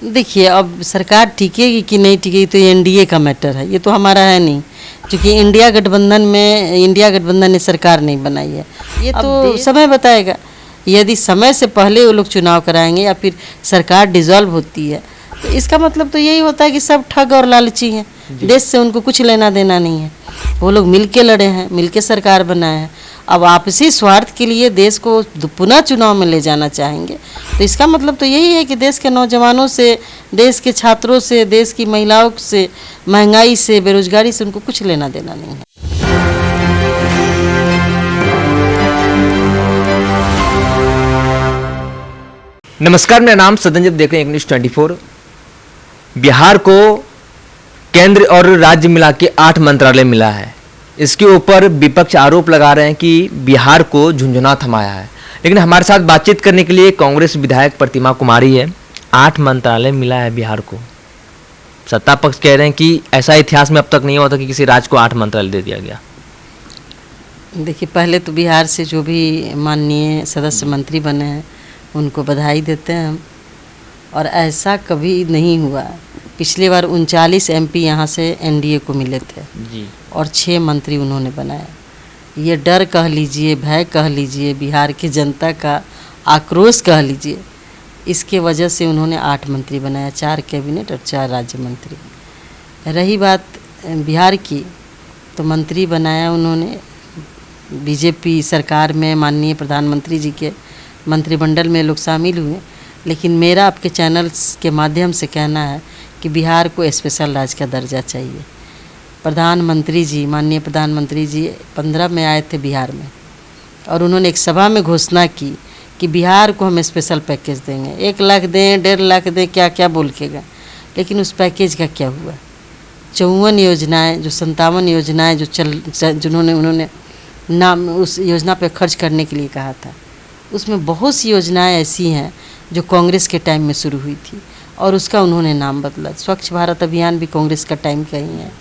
देखिए, अब सरकार टिकेगी कि नहीं टिकेगी तो ये एनडीए का मैटर है, ये तो हमारा है नहीं, क्योंकि इंडिया गठबंधन ने सरकार नहीं बनाई है। ये तो समय बताएगा। यदि समय से पहले वो लोग चुनाव कराएंगे या फिर सरकार डिसॉल्व होती है तो इसका मतलब तो यही होता है कि सब ठग और लालची हैं, देश से उनको कुछ लेना देना नहीं है। वो लोग मिल के लड़े हैं, मिल के सरकार बनाए हैं। अब आपसी स्वार्थ के लिए देश को पुनः चुनाव में ले जाना चाहेंगे तो इसका मतलब तो यही है कि देश के नौजवानों से, देश के छात्रों से, देश की महिलाओं से, महंगाई से, बेरोजगारी से उनको कुछ लेना देना नहीं है। नमस्कार, मेरा नाम सदनजीत, देख रहे हैं न्यूज़ 24। बिहार को केंद्र और राज्य मिला के 8 मंत्रालय मिला है। इसके ऊपर विपक्ष आरोप लगा रहे हैं कि बिहार को झुंझुना थमाया है। लेकिन हमारे साथ बातचीत करने के लिए कांग्रेस विधायक प्रतिमा कुमारी है। 8 मंत्रालय मिला है बिहार को। सत्ता पक्ष कह रहे हैं कि ऐसा इतिहास में अब तक नहीं हुआ था कि किसी राज्य को 8 मंत्रालय दे दिया गया। देखिए, पहले तो बिहार से जो भी माननीय सदस्य मंत्री बने हैं उनको बधाई देते हैं हम, और ऐसा कभी नहीं हुआ। पिछली बार 39 एमपी यहाँ से एनडीए को मिले थे जी, और 6 मंत्री उन्होंने बनाए। ये डर कह लीजिए, भय कह लीजिए, बिहार की जनता का आक्रोश कह लीजिए, इसके वजह से उन्होंने 8 मंत्री बनाया, 4 कैबिनेट और 4 राज्य मंत्री। रही बात बिहार की, तो मंत्री बनाया उन्होंने बीजेपी सरकार में, माननीय प्रधानमंत्री जी के मंत्रिमंडल में लोग शामिल हुए। लेकिन मेरा आपके चैनल्स के माध्यम से कहना है कि बिहार को स्पेशल राज्य का दर्जा चाहिए। प्रधानमंत्री जी, माननीय प्रधानमंत्री जी 15 में आए थे बिहार में, और उन्होंने एक सभा में घोषणा की कि बिहार को हम स्पेशल पैकेज देंगे, 1 लाख दें, 1.5 लाख दें, क्या क्या बोल के गए। लेकिन उस पैकेज का क्या हुआ? 54 योजनाएँ, जो 57 योजनाएँ जिन्होंने उन्होंने नाम उस योजना पर खर्च करने के लिए कहा था, उसमें बहुत सी योजनाएं ऐसी हैं जो कांग्रेस के टाइम में शुरू हुई थी और उसका उन्होंने नाम बदला। स्वच्छ भारत अभियान भी कांग्रेस का टाइम का ही है।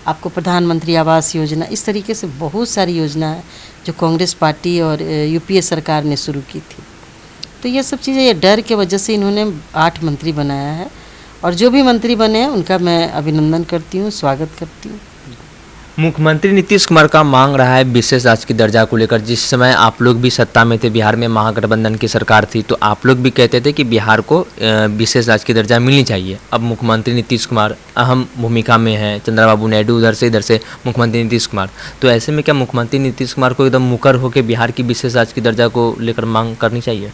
आपको प्रधानमंत्री आवास योजना, इस तरीके से बहुत सारी योजना है जो कांग्रेस पार्टी और यूपीए सरकार ने शुरू की थी। तो ये सब चीज़ें, ये डर के वजह से इन्होंने 8 मंत्री बनाया है, और जो भी मंत्री बने हैं उनका मैं अभिनंदन करती हूँ, स्वागत करती हूँ। मुख्यमंत्री नीतीश कुमार का मांग रहा है विशेष राज्य की दर्जा को लेकर। जिस समय आप लोग भी सत्ता में थे, बिहार में महागठबंधन की सरकार थी, तो आप लोग भी कहते थे कि बिहार को विशेष राज्य की दर्जा मिलनी चाहिए। अब मुख्यमंत्री नीतीश कुमार अहम भूमिका में हैं, चंद्रबाबू नायडू उधर से मुख्यमंत्री नीतीश कुमार। तो ऐसे में क्या मुख्यमंत्री नीतीश कुमार को एकदम मुकर होकर बिहार की विशेष राज्य की दर्जा को लेकर मांग करनी चाहिए?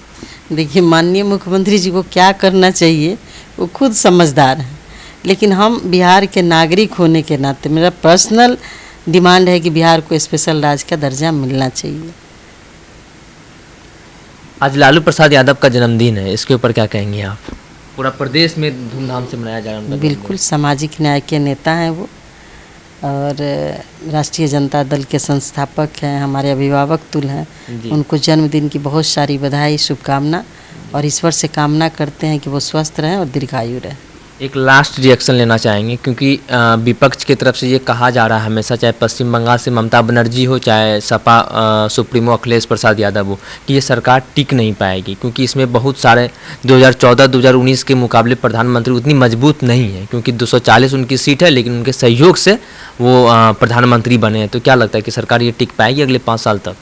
देखिए, माननीय मुख्यमंत्री जी को क्या करना चाहिए वो खुद समझदार हैं, लेकिन हम बिहार के नागरिक होने के नाते मेरा पर्सनल डिमांड है कि बिहार को स्पेशल राज्य का दर्जा मिलना चाहिए। आज लालू प्रसाद यादव का जन्मदिन है, इसके ऊपर क्या कहेंगे आप? पूरा प्रदेश में धूमधाम से मनाया जा रहा है। बिल्कुल, सामाजिक न्याय के नेता हैं वो, और राष्ट्रीय जनता दल के संस्थापक हैं, हमारे अभिभावक तुल्य हैं। उनको जन्मदिन की बहुत सारी बधाई, शुभकामना, और ईश्वर से कामना करते हैं कि वो स्वस्थ रहें और दीर्घायु रहें। एक लास्ट रिएक्शन लेना चाहेंगे, क्योंकि विपक्ष की तरफ से ये कहा जा रहा है हमेशा, चाहे पश्चिम बंगाल से ममता बनर्जी हो, चाहे सपा सुप्रीमो अखिलेश प्रसाद यादव हो, कि ये सरकार टिक नहीं पाएगी, क्योंकि इसमें बहुत सारे 2014-2019 के मुकाबले प्रधानमंत्री उतनी मजबूत नहीं है, क्योंकि 240 उनकी सीट है, लेकिन उनके सहयोग से वो प्रधानमंत्री बने हैं। तो क्या लगता है कि सरकार ये टिक पाएगी अगले 5 साल तक?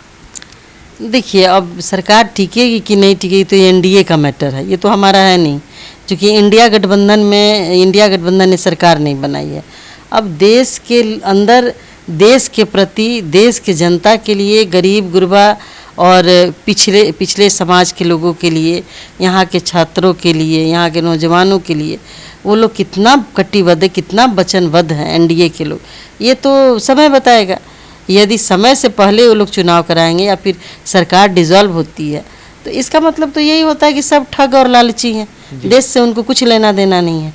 देखिए, अब सरकार टिकेगी कि नहीं टिकेगी तो ये एनडीए का मैटर है, ये तो हमारा है नहीं, क्योंकि इंडिया गठबंधन ने सरकार नहीं बनाई है। अब देश के अंदर, देश के प्रति, देश के जनता के लिए, गरीब गुरबा और पिछले समाज के लोगों के लिए, यहाँ के छात्रों के लिए, यहाँ के नौजवानों के लिए वो लोग कितना कटिबद्ध, कितना वचनबद्ध हैं एनडीए के लोग, ये तो समय बताएगा। यदि समय से पहले वो लोग चुनाव कराएंगे या फिर सरकार डिसॉल्व होती है तो इसका मतलब तो यही होता है कि सब ठग और लालची हैं, देश से उनको कुछ लेना देना नहीं है।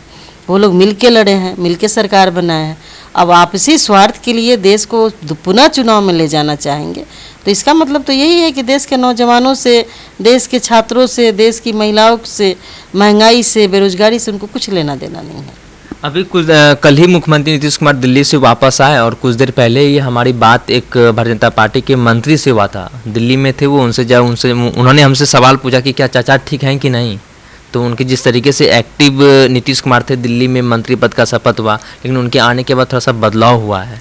वो लोग मिल के लड़े हैं, मिल के सरकार बनाए हैं। अब आपसी स्वार्थ के लिए देश को पुनः चुनाव में ले जाना चाहेंगे तो इसका मतलब तो यही है कि देश के नौजवानों से, देश के छात्रों से, देश की महिलाओं से, महंगाई से, बेरोजगारी से उनको कुछ लेना देना नहीं है। अभी कल ही मुख्यमंत्री नीतीश कुमार दिल्ली से वापस आए, और कुछ देर पहले ये हमारी बात एक भारतीय जनता पार्टी के मंत्री से हुआ था। दिल्ली में थे वो, उन्होंने हमसे सवाल पूछा कि क्या चाचा ठीक हैं कि नहीं। तो उनके जिस तरीके से एक्टिव नीतीश कुमार थे, दिल्ली में मंत्री पद का शपथ हुआ, लेकिन उनके आने के बाद थोड़ा सा बदलाव हुआ है।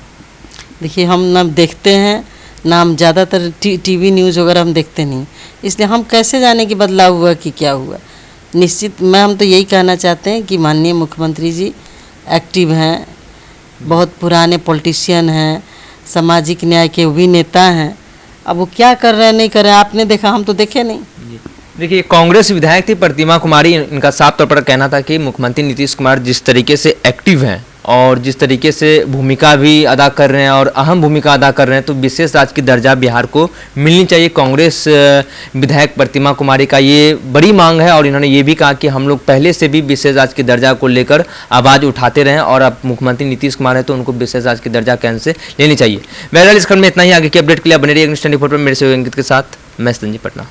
देखिए, हम ना देखते हैं ना, हम ज़्यादातर टीवी न्यूज़ वगैरह हम देखते नहीं, इसलिए हम कैसे जाने कि बदलाव हुआ कि क्या हुआ। निश्चित हम तो यही कहना चाहते हैं कि माननीय मुख्यमंत्री जी एक्टिव हैं, बहुत पुराने पॉलिटिशियन हैं, सामाजिक न्याय के भी नेता हैं। अब वो क्या कर रहे हैं नहीं कर रहे हैं आपने देखा, हम तो देखे नहीं। देखिए, कांग्रेस विधायक थी प्रतिमा कुमारी, इनका साफ तौर पर कहना था कि मुख्यमंत्री नीतीश कुमार जिस तरीके से एक्टिव हैं और जिस तरीके से भूमिका भी अदा कर रहे हैं और अहम भूमिका अदा कर रहे हैं, तो विशेष राज्य की दर्जा बिहार को मिलनी चाहिए। कांग्रेस विधायक प्रतिमा कुमारी का ये बड़ी मांग है और इन्होंने ये भी कहा कि हम लोग पहले से भी विशेष राज्य की दर्जा को लेकर आवाज़ उठाते रहे और अब मुख्यमंत्री नीतीश कुमार है तो उनको विशेष राज्य की दर्जा कैन से लेनी चाहिए। बहरहाल इस खंड में इतना ही। आगे की अपडेट के लिए बने रहिए न्यूज़ 24 पर। मेरे से अंकित के साथ मैं संजीव पटना।